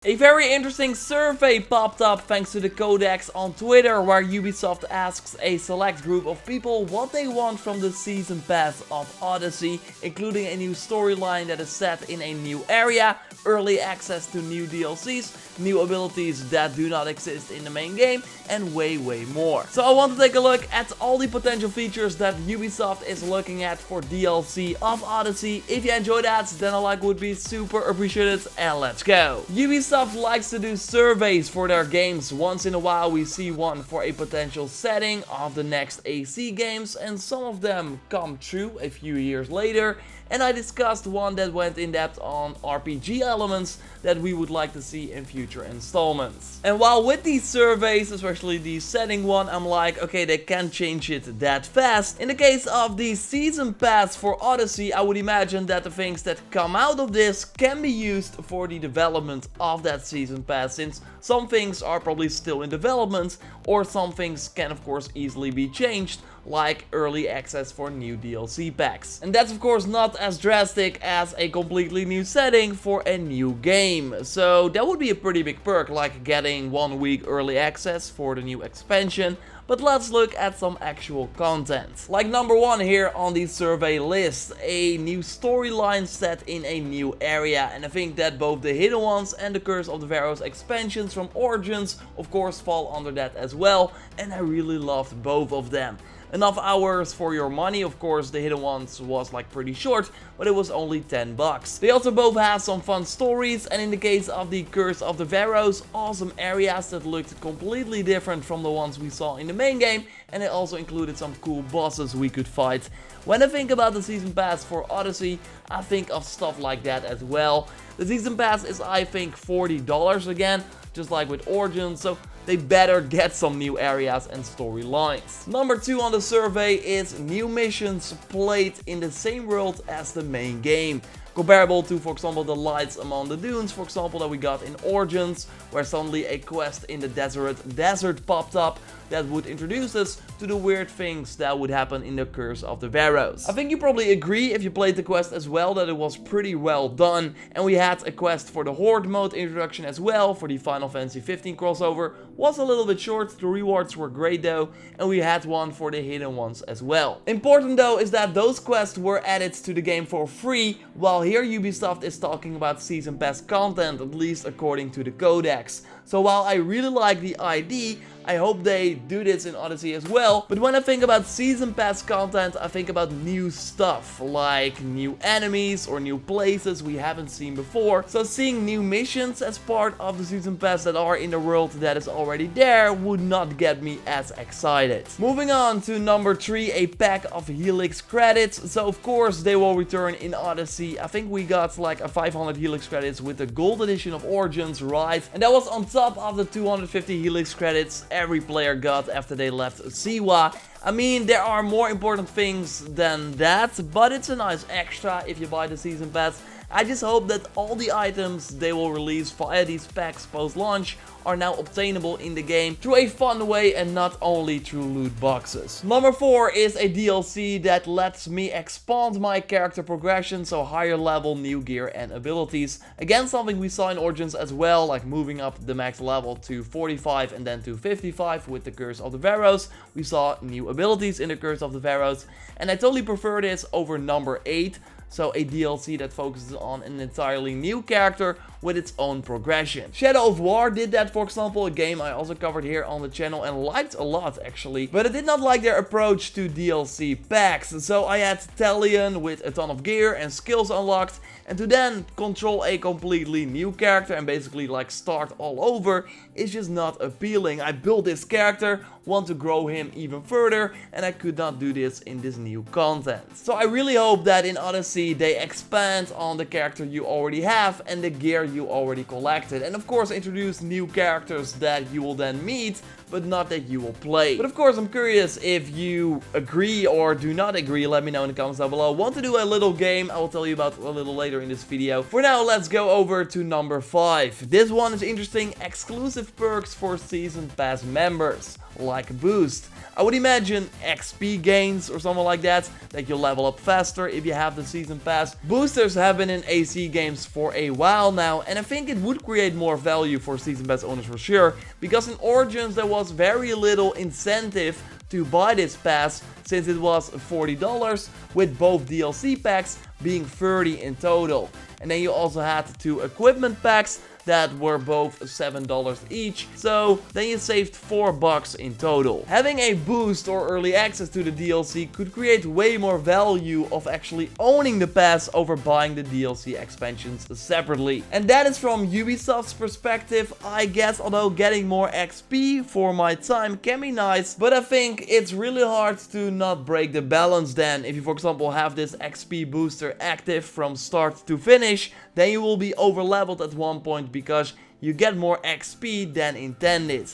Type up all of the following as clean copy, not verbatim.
A very interesting survey popped up thanks to the Codex on Twitter, where Ubisoft asks a select group of people what they want from the Season Pass of Odyssey, including a new storyline that is set in a new area, early access to new DLCs, new abilities that do not exist in the main game, and way more. So I want to take a look at all the potential features that Ubisoft is looking at for DLC of Odyssey. If you enjoy that, then a like would be super appreciated, and let's go. Ubisoft likes to do surveys for their games. Once in a while we see one for a potential setting of the next AC games, and some of them come true a few years later. And I discussed one that went in depth on RPG elements that we would like to see in future installments. And while with these surveys, especially the setting one, I'm like, okay, they can't change it that fast. In the case of the Season Pass for Odyssey, I would imagine that the things that come out of this can be used for the development of that Season Pass, since some things are probably still in development, or some things can of course easily be changed, like early access for new DLC packs. And that's of course not as drastic as a completely new setting for a new game. So that would be a pretty big perk, like getting 1 week early access for the new expansion. But let's look at some actual content. Like number 1 here on the survey list, a new storyline set in a new area. And I think that both the Hidden Ones and the Curse of the Pharaohs expansions from Origins of course fall under that as well. And I really loved both of them. Enough hours for your money. Of course, the Hidden Ones was like pretty short, but it was only $10. They also both have some fun stories, and in the case of the Curse of the Pharaohs, awesome areas that looked completely different from the ones we saw in the main game, and it also included some cool bosses we could fight. When I think about the Season Pass for Odyssey, I think of stuff like that as well. The Season Pass is, I think, $40 again, just like with Origins, so they better get some new areas and storylines. Number 2 on the survey is new missions played in the same world as the main game. Comparable to, for example, the Lights Among the Dunes, for example, that we got in Origins, where suddenly a quest in the desert popped up that would introduce us to the weird things that would happen in the Curse of the Pharaohs. I think you probably agree, if you played the quest as well, that it was pretty well done. And we had a quest for the Horde mode introduction as well, for the Final Fantasy 15 crossover. Was a little bit short, the rewards were great though, and we had one for the Hidden Ones as well. Important though is that those quests were added to the game for free, while here Ubisoft is talking about Season Pass content, at least according to the Codex. So while I really like the idea, I hope they do this in Odyssey as well. But when I think about Season Pass content, I think about new stuff, like new enemies or new places we haven't seen before. So seeing new missions as part of the Season Pass that are in the world that is already there would not get me as excited. Moving on to number 3, a pack of Helix credits. So of course they will return in Odyssey. I think we got like a 500 Helix credits with the gold edition of Origins, right? And that was on top of the 250 Helix credits every player got after they left Siwa. I mean, there are more important things than that, but it's a nice extra if you buy the Season Pass. I just hope that all the items they will release via these packs post-launch are now obtainable in the game through a fun way and not only through loot boxes. Number 4 is a DLC that lets me expand my character progression, so higher level, new gear and abilities. Again, something we saw in Origins as well, like moving up the max level to 45 and then to 55 with the Curse of the Pharaohs. We saw new abilities in the Curse of the Pharaohs, and I totally prefer this over number 8. So a DLC that focuses on an entirely new character with its own progression. Shadow of War did that, for example, a game I also covered here on the channel and liked a lot actually. But I did not like their approach to DLC packs. So I had Talion with a ton of gear and skills unlocked, and to then control a completely new character and basically like start all over is just not appealing. I built this character, want to grow him even further, and I could not do this in this new content. So I really hope that in Odyssey they expand on the character you already have and the gear you already collected, and of course introduce new characters that you will then meet, but not that you will play. But of course I'm curious if you agree or do not agree. Let me know in the comments down below. Want to do a little game I will tell you about a little later in this video. For now, let's go over to number 5. This one is interesting: exclusive perks for Season Pass members. like a boost. I would imagine XP gains or something like that you'll level up faster if you have the season pass. Boosters have been in AC games for a while now, and I think it would create more value for season pass owners for sure, because in Origins there was very little incentive to buy this pass since it was $40, with both DLC packs being $30 in total. And then you also had 2 equipment packs that were both $7 each, so then you saved $4 in total. Having a boost or early access to the DLC could create way more value of actually owning the pass over buying the DLC expansions separately. And that is from Ubisoft's perspective, I guess, although getting more XP for my time can be nice, but I think it's really hard to not break the balance then. If you, for example, have this XP booster active from start to finish, then you will be over leveled at one point because you get more XP than intended.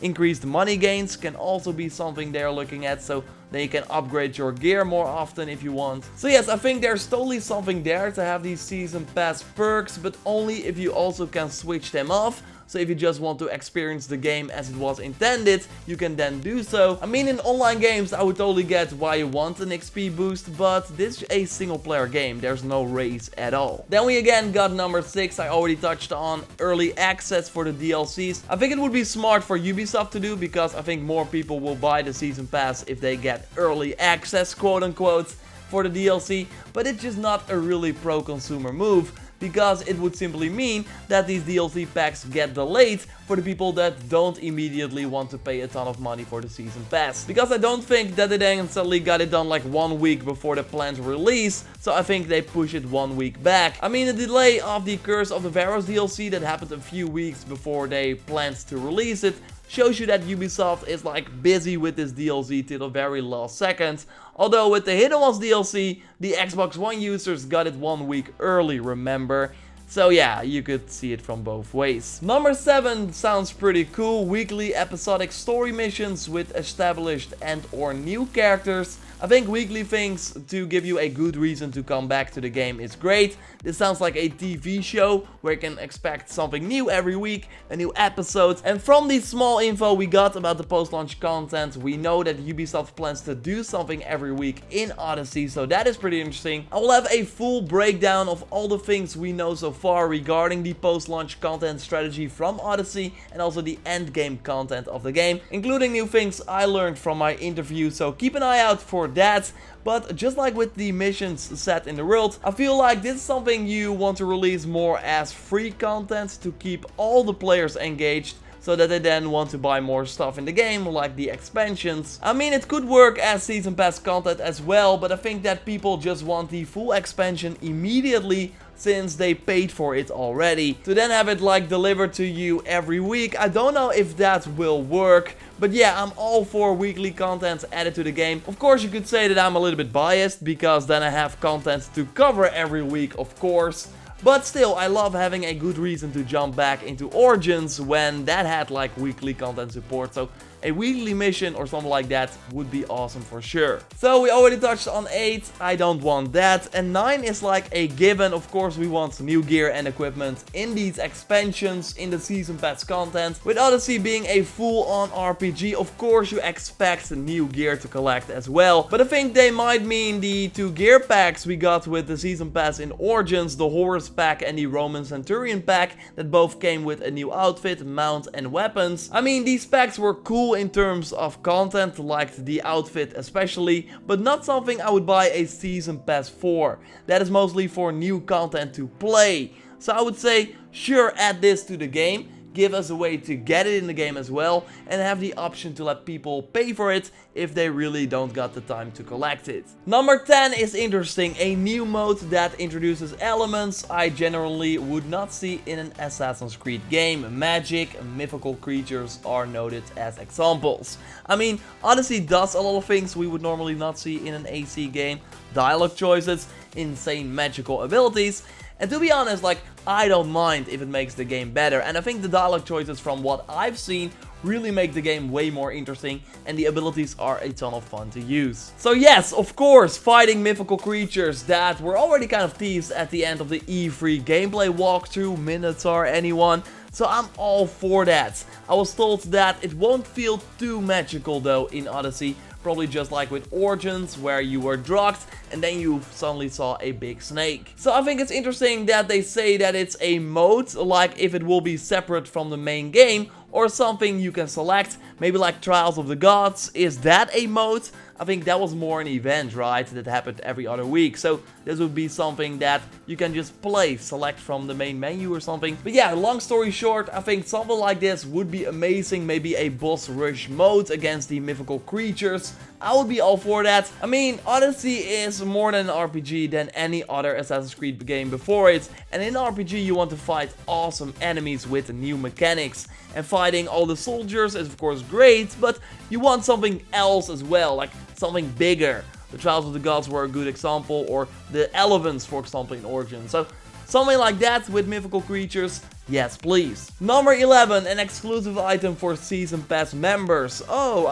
Increased money gains can also be something they're looking at, so then you can upgrade your gear more often if you want. So yes, I think there's totally something there to have these season pass perks, but only if you also can switch them off. So if you just want to experience the game as it was intended, you can then do so. I mean, in online games, I would totally get why you want an XP boost, but this is a single player game. There's no race at all. Then we again got number 6. I already touched on early access for the DLCs. I think it would be smart for Ubisoft to do, because I think more people will buy the season pass if they get early access, quote unquote, for the DLC. But it's just not a really pro-consumer move, because it would simply mean that these DLC packs get delayed for the people that don't immediately want to pay a ton of money for the season pass. Because I don't think that they then suddenly got it done like 1 week before the planned release, so I think they push it 1 week back. I mean, the delay of the Curse of the Pharaohs DLC that happened a few weeks before they planned to release it shows you that Ubisoft is like busy with this DLC till the very last second. Although with the Hidden Ones DLC, the Xbox One users got it 1 week early, remember? So yeah, you could see it from both ways. Number 7 sounds pretty cool. Weekly episodic story missions with established and or new characters. I think weekly things to give you a good reason to come back to the game is great. This sounds like a TV show where you can expect something new every week, a new episode. And from the small info we got about the post-launch content, we know that Ubisoft plans to do something every week in Odyssey, so that is pretty interesting. I will have a full breakdown of all the things we know so far regarding the post-launch content strategy from Odyssey and also the endgame content of the game, including new things I learned from my interview, so keep an eye out for that. But just like with the missions set in the world, I feel like this is something you want to release more as free content to keep all the players engaged, so that they then want to buy more stuff in the game, like the expansions. I mean, it could work as season pass content as well, but I think that people just want the full expansion immediately since they paid for it already. To then have it like delivered to you every week, I don't know if that will work. But yeah, I'm all for weekly content added to the game. Of course, you could say that I'm a little bit biased, because then I have content to cover every week, of course. But still, I love having a good reason to jump back into Origins when that had like weekly content support. So a weekly mission or something like that would be awesome for sure. So we already touched on 8, I don't want that. And 9 is like a given. Of course, we want new gear and equipment in these expansions, in the season pass content. With Odyssey being a full-on RPG, of course you expect new gear to collect as well. But I think they might mean the 2 gear packs we got with the season pass in Origins, the Horus pack and the Roman Centurion pack, that both came with a new outfit, mount and weapons. I mean, these packs were cool in terms of content, like the outfit especially, but not something I would buy a season pass for. That is mostly for new content to play. So I would say, sure, add this to the game, give us a way to get it in the game as well, and have the option to let people pay for it if they really don't got the time to collect it. Number 10 is interesting, a new mode that introduces elements I generally would not see in an Assassin's Creed game. Magic, mythical creatures are noted as examples. I mean, Odyssey does a lot of things we would normally not see in an AC game. Dialogue choices, insane magical abilities. And to be honest, like, I don't mind if it makes the game better. And I think the dialogue choices from what I've seen really make the game way more interesting, and the abilities are a ton of fun to use. So yes, of course, fighting mythical creatures that were already kind of teased at the end of the E3 gameplay walkthrough, Minotaur, anyone. So I'm all for that. I was told that it won't feel too magical though in Odyssey. Probably just like with Origins, where you were drugged and then you suddenly saw a big snake. So I think it's interesting that they say that it's a mode, like if it will be separate from the main game, or something you can select, maybe like Trials of the Gods. Is that a mode? I think that was more an event, right, that happened every other week. So this would be something that you can just play, select from the main menu or something. But yeah, long story short, I think something like this would be amazing. Maybe a boss rush mode against the mythical creatures. I would be all for that. I mean, Odyssey is more than an RPG than any other Assassin's Creed game before it. And in RPG you want to fight awesome enemies with new mechanics. And fighting all the soldiers is of course great, but you want something else as well, like something bigger. The Trials of the Gods were a good example, or the Elephants, for example, in Origins. So something like that with mythical creatures. Yes, please. Number 11, an exclusive item for Season Pass members. Oh,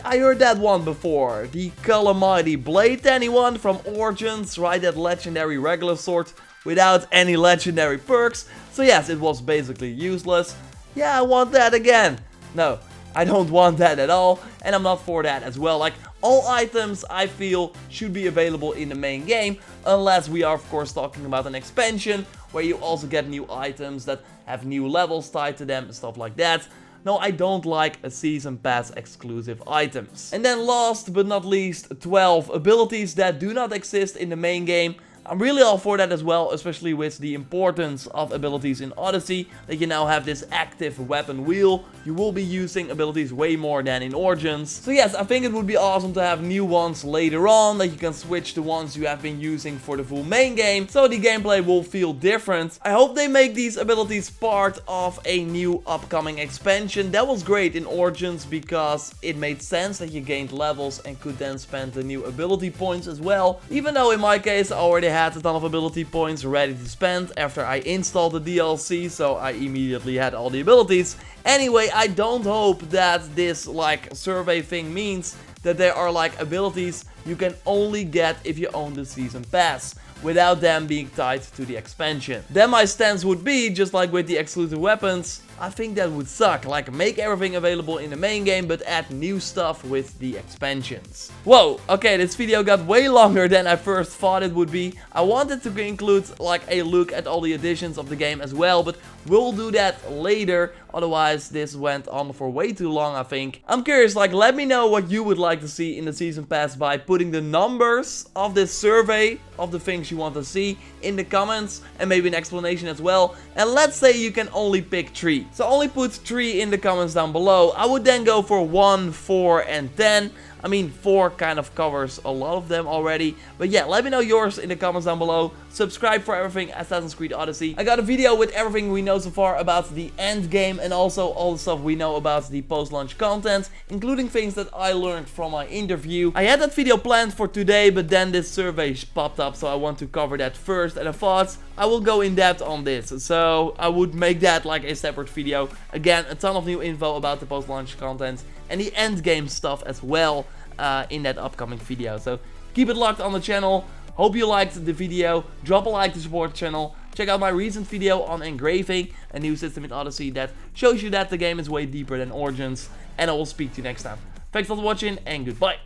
I heard that one before. The Calamity Blade, anyone from Origins, right? That legendary regular sword without any legendary perks. So yes, it was basically useless. Yeah, I want that again. No, I don't want that at all, and I'm not for that as well. Like, all items I feel should be available in the main game, unless we are of course talking about an expansion, where you also get new items that have new levels tied to them and stuff like that. No, I don't like a Season Pass exclusive items. And then last but not least, 12 abilities that do not exist in the main game. I'm really all for that as well, especially with the importance of abilities in Odyssey, that you now have this active weapon wheel. You will be using abilities way more than in Origins. So yes, I think it would be awesome to have new ones later on, that you can switch to ones you have been using for the full main game, so the gameplay will feel different. I hope they make these abilities part of a new upcoming expansion. That was great in Origins because it made sense that you gained levels and could then spend the new ability points as well. Even though in my case I already had a ton of ability points ready to spend after I installed the DLC, so I immediately had all the abilities. Anyway, I don't hope that this like survey thing means that there are like abilities you can only get if you own the Season Pass, without them being tied to the expansion. Then my stance would be, just like with the exclusive weapons, I think that would suck. Like, make everything available in the main game, but add new stuff with the expansions. Whoa, okay, this video got way longer than I first thought it would be. I wanted to include like a look at all the additions of the game as well, but we'll do that later. Otherwise, this went on for way too long, I think. I'm curious, like, let me know what you would like to see in the Season Pass by putting the numbers of this survey of the things you want to see in the comments, and maybe an explanation as well. And let's say you can only pick 3. So only put 3 in the comments down below. I would then go for 1, 4, and 10. I mean, 4 kind of covers a lot of them already. But yeah, let me know yours in the comments down below. Subscribe for everything Assassin's Creed Odyssey. I got a video with everything we know so far about the end game, and also all the stuff we know about the post-launch content, including things that I learned from my interview. I had that video planned for today, but then this survey popped up, so I want to cover that first, and I thought I will go in depth on this. So I would make that like a separate video. Again, a ton of new info about the post-launch content and the end game stuff as well in that upcoming video. So keep it locked on the channel. Hope you liked the video. Drop a like to support the channel. Check out my recent video on engraving, a new system in Odyssey that shows you that the game is way deeper than Origins. And I will speak to you next time. Thanks for watching and goodbye.